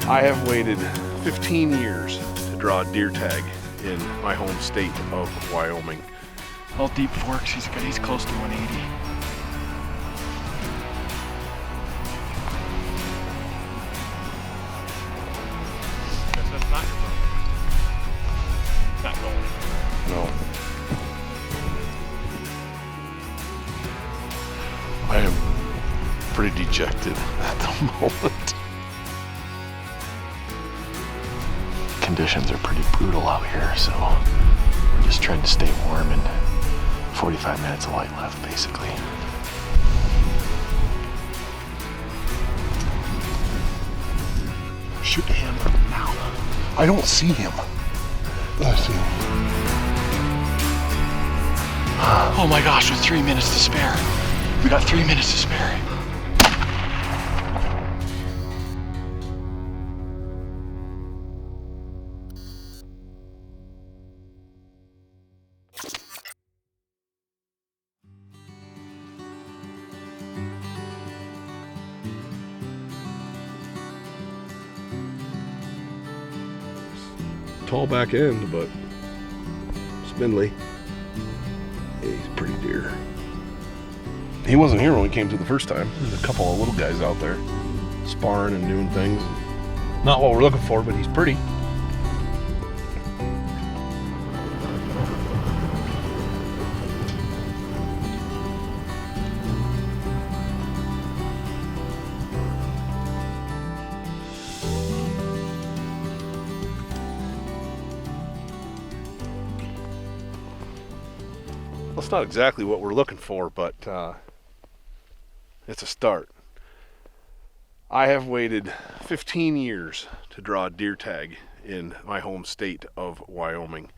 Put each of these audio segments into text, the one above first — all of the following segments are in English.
I have waited 15 years to draw a deer tag in my home state of Wyoming. Well, Deep Forks, he's close to 180. Guess that's not your boat. It's not going. No. I am pretty dejected at the moment. Conditions are pretty brutal out here, so we're just trying to stay warm and 45 minutes of light left, basically. Shoot him now. I don't see him. I see him. Oh my gosh, with 3 minutes to spare. We got 3 minutes to spare. Tall back end, but spindly. Yeah, he's pretty deer. He wasn't here when we came to the first time. There's a couple of little guys out there sparring and doing things. Not what we're looking for, but he's pretty. That's not exactly what we're looking for, but it's a start. I have waited 15 years to draw a deer tag in my home state of Wyoming.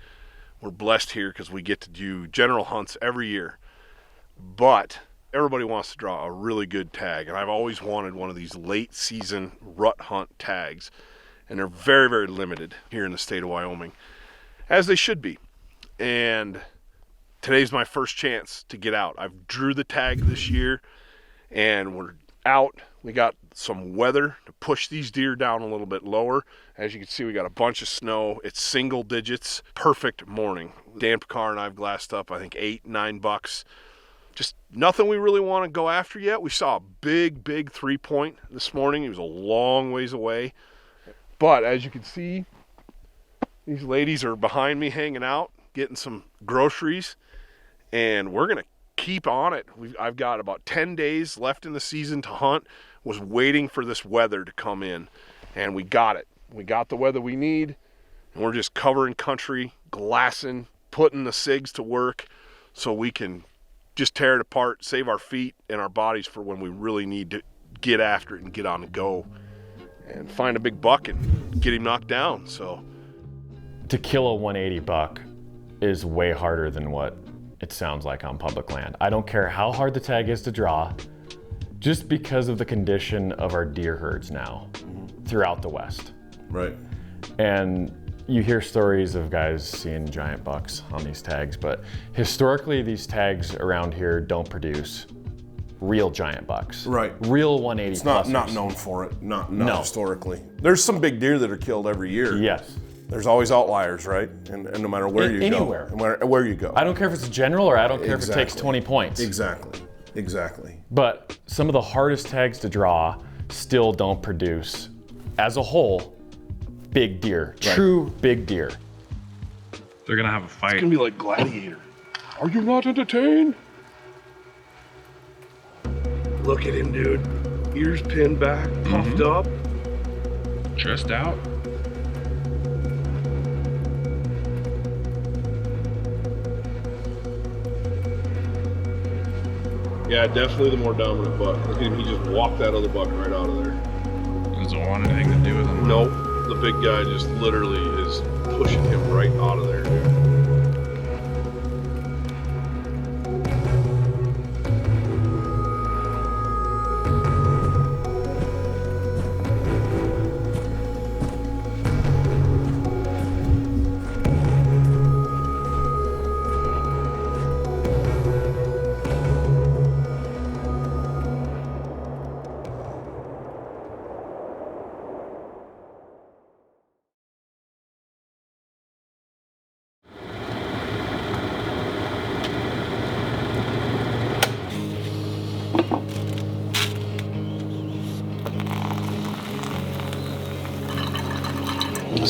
We're blessed here because we get to do general hunts every year, but everybody wants to draw a really good tag, and I've always wanted one of these late season rut hunt tags, and they're very, very limited here in the state of Wyoming, as they should be. And today's my first chance to get out. I've drew the tag this year, and we're out. We got some weather to push these deer down a little bit lower. As you can see, we got a bunch of snow. It's single digits. Perfect morning. Dan Pickar and I have glassed up, I think, 8-9 bucks. Just nothing we really want to go after yet. We saw a big 3-point this morning. He was a long ways away. But as you can see, these ladies are behind me hanging out, getting some groceries. And we're going to keep on it. I've got about 10 days left in the season to hunt. Was waiting for this weather to come in, and we got it. We got the weather we need, and we're just covering country, glassing, putting the SIGs to work so we can just tear it apart, save our feet and our bodies for when we really need to get after it and get on the go and find a big buck and get him knocked down. So to kill a 180 buck is way harder than what it sounds like on public land. I don't care how hard the tag is to draw, just because of the condition of our deer herds now throughout the West. Right. And you hear stories of guys seeing giant bucks on these tags, but historically these tags around here don't produce real giant bucks. Right. Real 180 It's pluses. not known for it, not No. historically. There's some big deer that are killed every year. Yes. There's always outliers, right? And no matter where you Anywhere. go. Where you go. I don't care if it's general or I don't care if it takes Exactly. 20 points. Exactly. But some of the hardest tags to draw still don't produce, as a whole, big deer. Right. True big deer. They're gonna have a fight. It's gonna be like Gladiator. Are you not entertained? Look at him, dude. Ears pinned back, puffed up. Chest out. Yeah, definitely the more dominant buck. Look at him, he just walked that other buck right out of there. Doesn't want anything to do with them. Nope, the big guy just literally is pushing him right out of there, dude.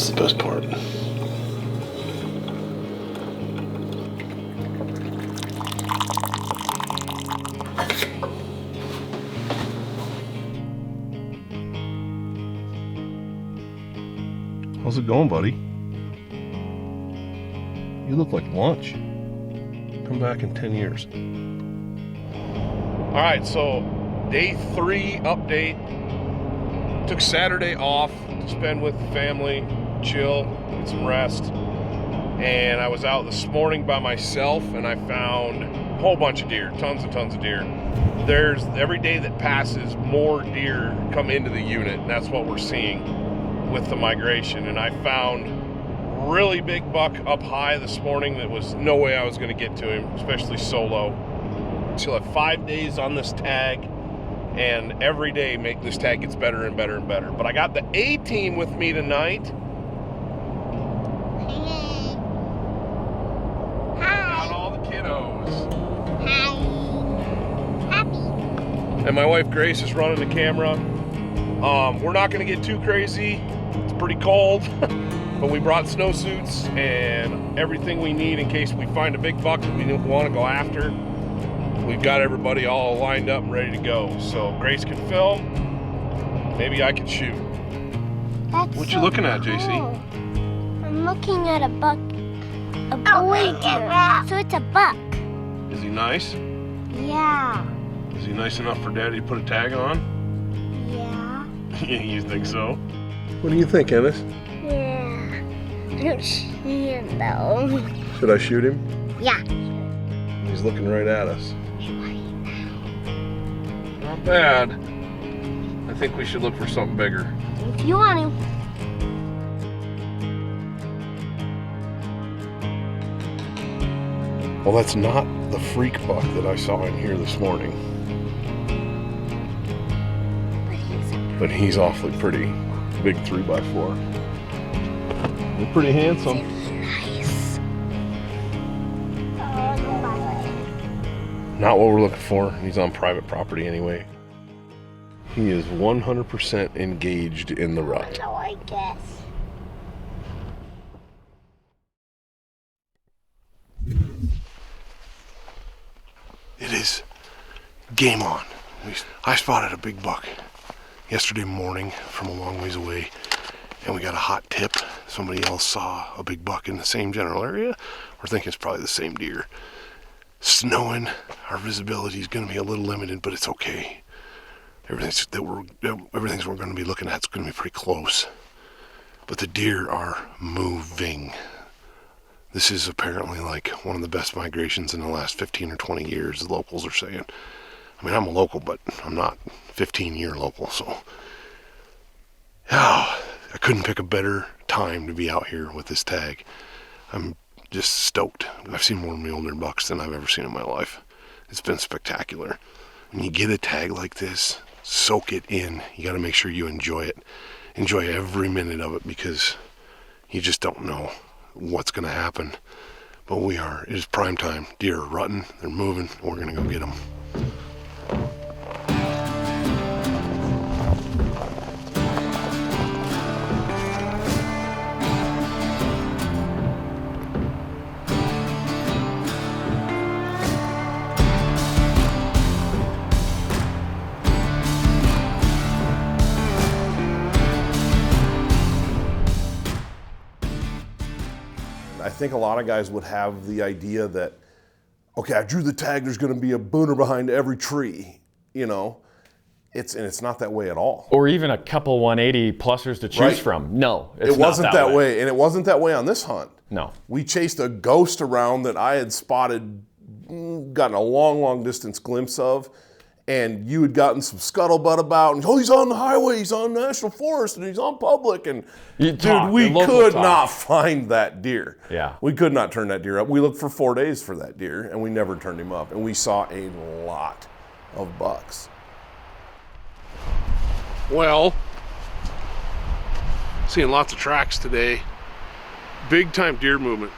That's the best part. How's it going, buddy? You look like lunch. Come back in 10 years. All right, so day 3 update. Took Saturday off to spend with the family, chill, get some rest. And I was out this morning by myself and I found a whole bunch of deer, tons and tons of deer. There's every day that passes, more deer come into the unit, and that's what we're seeing with the migration. And I found a really big buck up high this morning that was no way I was going to get to him, especially solo. She'll have 5 days on this tag, and every day this tag gets better and better and better. But I got the A team with me tonight. Got all the kiddos. And my wife Grace is running the camera. We're not going to get too crazy. It's pretty cold, but we brought snowsuits and everything we need in case we find a big buck that we want to go after. We've got everybody all lined up and ready to go. So Grace can film. Maybe I can shoot. That's What so you looking at, JC? cool. I'm looking at a buck, a boy deer. So it's a buck. Is he nice? Yeah. Is he nice enough for Daddy to put a tag on? Yeah. You think so? What do you think, Ennis? Yeah. I don't see him though. Should I shoot him? Yeah. He's looking right at us. Not bad. I think we should look for something bigger. If you want him. Well, that's not the freak buck that I saw in here this morning. But he's awfully pretty. Big 3x4. You're pretty handsome. Nice. Not what we're looking for. He's on private property anyway. He is 100% engaged in the rut. No, I guess. It is game on. I spotted a big buck yesterday morning from a long ways away, and we got a hot tip. Somebody else saw a big buck in the same general area. We're thinking it's probably the same deer. Snowing, our visibility is going to be a little limited, but it's okay. Everything we're going to be looking at is going to be pretty close. But the deer are moving. This is apparently like one of the best migrations in the last 15 or 20 years, the locals are saying. I mean, I'm a local, but I'm not 15-year local, so. Oh, I couldn't pick a better time to be out here with this tag. I'm just stoked. I've seen more mule deer bucks than I've ever seen in my life. It's been spectacular. When you get a tag like this, soak it in. You got to make sure you enjoy it. Enjoy every minute of it, because you just don't know what's going to happen. But it is prime time. Deer are rutting, they're moving, we're going to go get them. I think a lot of guys would have the idea that, okay, I drew the tag, there's going to be a booner behind every tree, you know. It's not that way at all. Or even a couple 180 plusers to choose Right. from. No, it's It wasn't not that way, and it wasn't that way on this hunt. No. We chased a ghost around that I had spotted, gotten a long, long distance glimpse of, and you had gotten some scuttlebutt about, and he's on the highway, he's on National Forest, and he's on public, and dude, we could not find that deer. Yeah. We could not turn that deer up. We looked for 4 days for that deer, and we never turned him up, and we saw a lot of bucks. Well, seeing lots of tracks today. Big time deer movement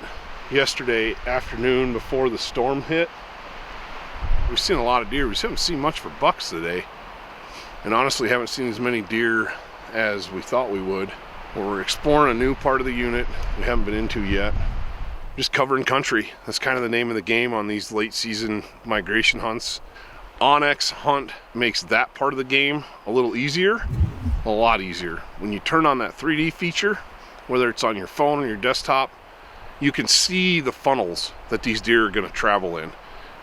yesterday afternoon before the storm hit. We've seen a lot of deer. We haven't seen much for bucks today. And honestly, haven't seen as many deer as we thought we would. where we're exploring a new part of the unit we haven't been into yet. Just covering country. That's kind of the name of the game on these late season migration hunts. Onyx hunt makes that part of the game a little easier, a lot easier. When you turn on that 3D feature, whether it's on your phone or your desktop, you can see the funnels that these deer are going to travel in.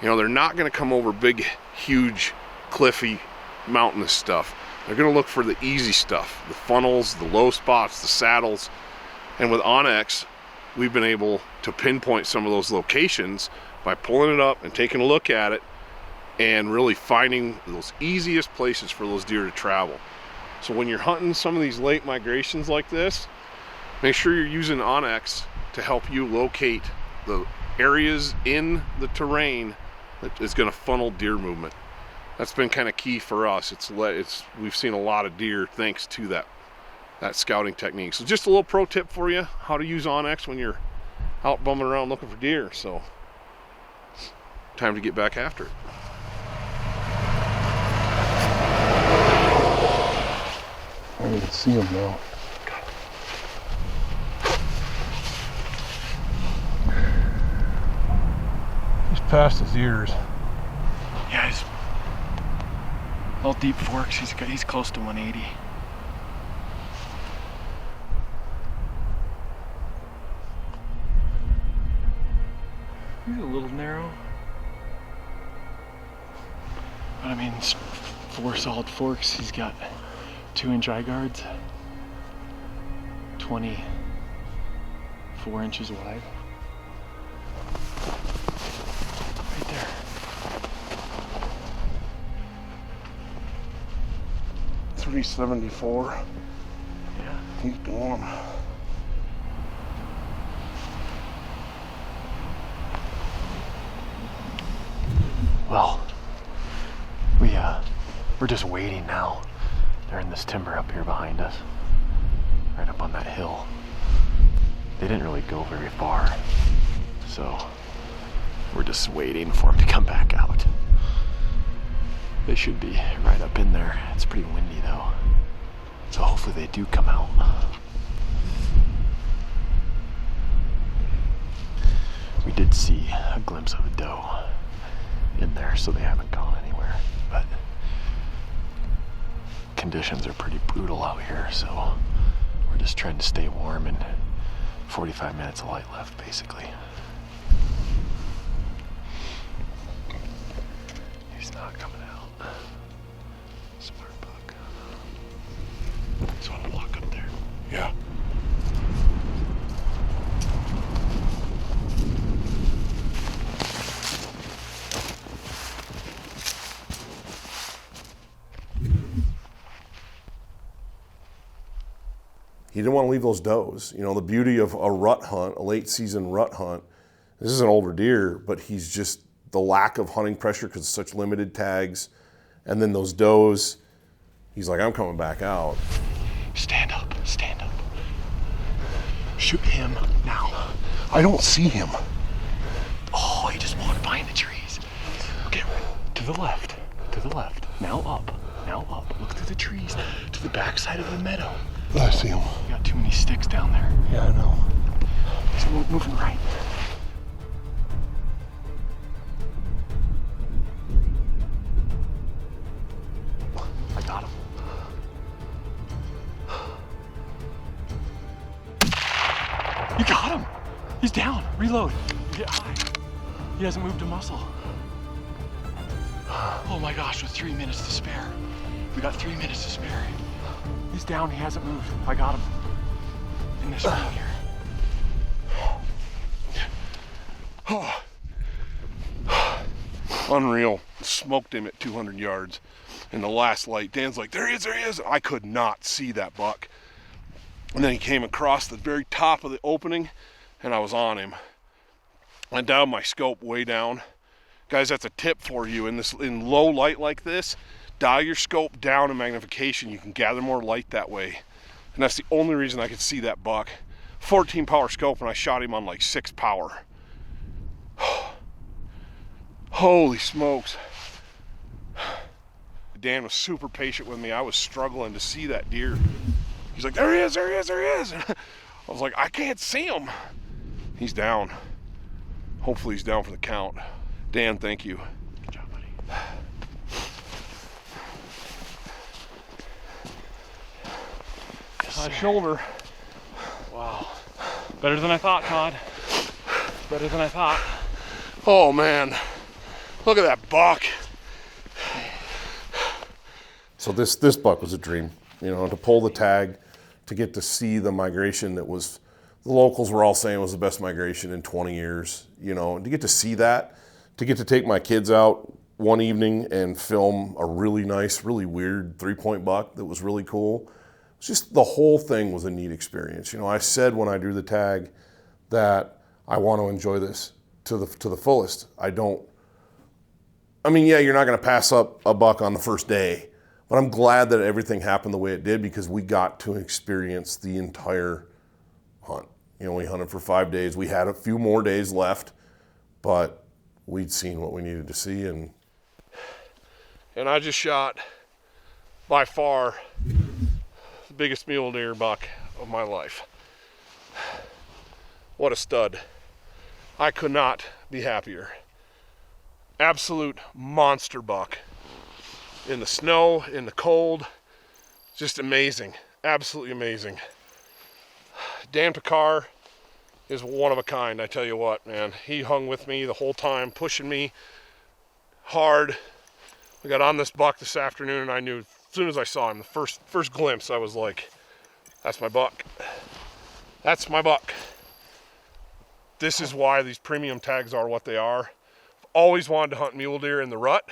You know, they're not going to come over big, huge, cliffy, mountainous stuff. They're going to look for the easy stuff, the funnels, the low spots, the saddles. And with Onyx, we've been able to pinpoint some of those locations by pulling it up and taking a look at it and really finding those easiest places for those deer to travel. So when you're hunting some of these late migrations like this, make sure you're using Onyx to help you locate the areas in the terrain that is going to funnel deer movement. That's been kind of key for us. We've seen a lot of deer thanks to that scouting technique. So just a little pro tip for you, how to use Onyx when you're out bumming around looking for deer. So time to get back after it. I can see him now. He's past his ears. Yeah, he's all deep forks. He's close to 180. He's a little narrow. But I mean, it's 4 solid forks. He's got 2-inch eye guards, 24 inches wide. Right there. $374. Yeah. He's gone. Well, we're just waiting now. They're in this timber up here behind us, right up on that hill. They didn't really go very far, so we're just waiting for them to come back out. They should be right up in there. It's pretty windy though, so hopefully they do come out. We did see a glimpse of a doe in there, so they haven't gone anywhere, but conditions are pretty brutal out here, so we're just trying to stay warm and 45 minutes of light left basically. He's not coming out. Smart buck. Just want to walk up there. Yeah. He didn't want to leave those does. You know, the beauty of a rut hunt, a late season rut hunt, this is an older deer, but he's just the lack of hunting pressure because such limited tags. And then those does, he's like, I'm coming back out. Stand up, stand up. Shoot him now. I don't see him. Oh, he just walked behind the trees. Okay, to the left, to the left. Now up, now up. Look through the trees, to the backside of the meadow. I see him. You got too many sticks down there. Yeah, I know. He's moving right. I got him. You got him. He's down. Reload. Get high. He hasn't moved a muscle. Oh my gosh, with 3 minutes to spare. We got 3 minutes to spare. He's down, he hasn't moved. I got him. In this ring here. Unreal. Smoked him at 200 yards in the last light. Dan's like, there he is, there he is. I could not see that buck. And then he came across the very top of the opening and I was on him. I dialed my scope way down. Guys, that's a tip for you. In low light like this, dial your scope down in magnification. You can gather more light that way. And that's the only reason I could see that buck. 14 power scope and I shot him on like 6 power. Holy smokes. Dan was super patient with me. I was struggling to see that deer He's like, there he is, there he is, there he is. I was like, I can't see him. He's down. Hopefully he's down for the count. Dan, thank you. Good job, buddy. My shoulder. Wow. Better than I thought, Todd. Better than I thought. Oh man, look at that buck. So this buck was a dream, you know, to pull the tag, to get to see the migration that was, the locals were all saying was the best migration in 20 years, you know, to get to see that, to get to take my kids out one evening and film a really nice, really weird 3-point buck that was really cool. Just the whole thing was a neat experience. You know, I said when I drew the tag that I want to enjoy this to the fullest. I mean, yeah, you're not going to pass up a buck on the first day, but I'm glad that everything happened the way it did because we got to experience the entire hunt. You know, we hunted for 5 days. We had a few more days left, but we'd seen what we needed to see. And I just shot by far the biggest mule deer buck of my life. What a stud. I could not be happier. Absolute monster buck. In the snow, in the cold, just amazing. Absolutely amazing. Dan Pickar is one of a kind, I tell you what, man. He hung with me the whole time, pushing me hard. We got on this buck this afternoon, and I knew as soon as I saw him, the first glimpse, I was like, that's my buck. That's my buck. This is why these premium tags are what they are. I've always wanted to hunt mule deer in the rut.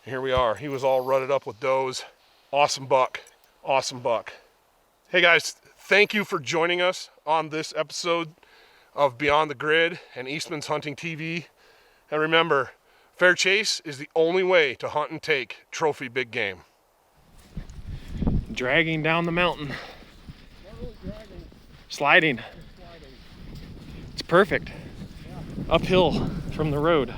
And here we are. He was all rutted up with does. Awesome buck. Awesome buck. Hey guys, thank you for joining us on this episode of Beyond the Grid and Eastmans Hunting TV. And remember, fair chase is the only way to hunt and take trophy big game. Dragging down the mountain. Sliding. It's perfect. Uphill from the road.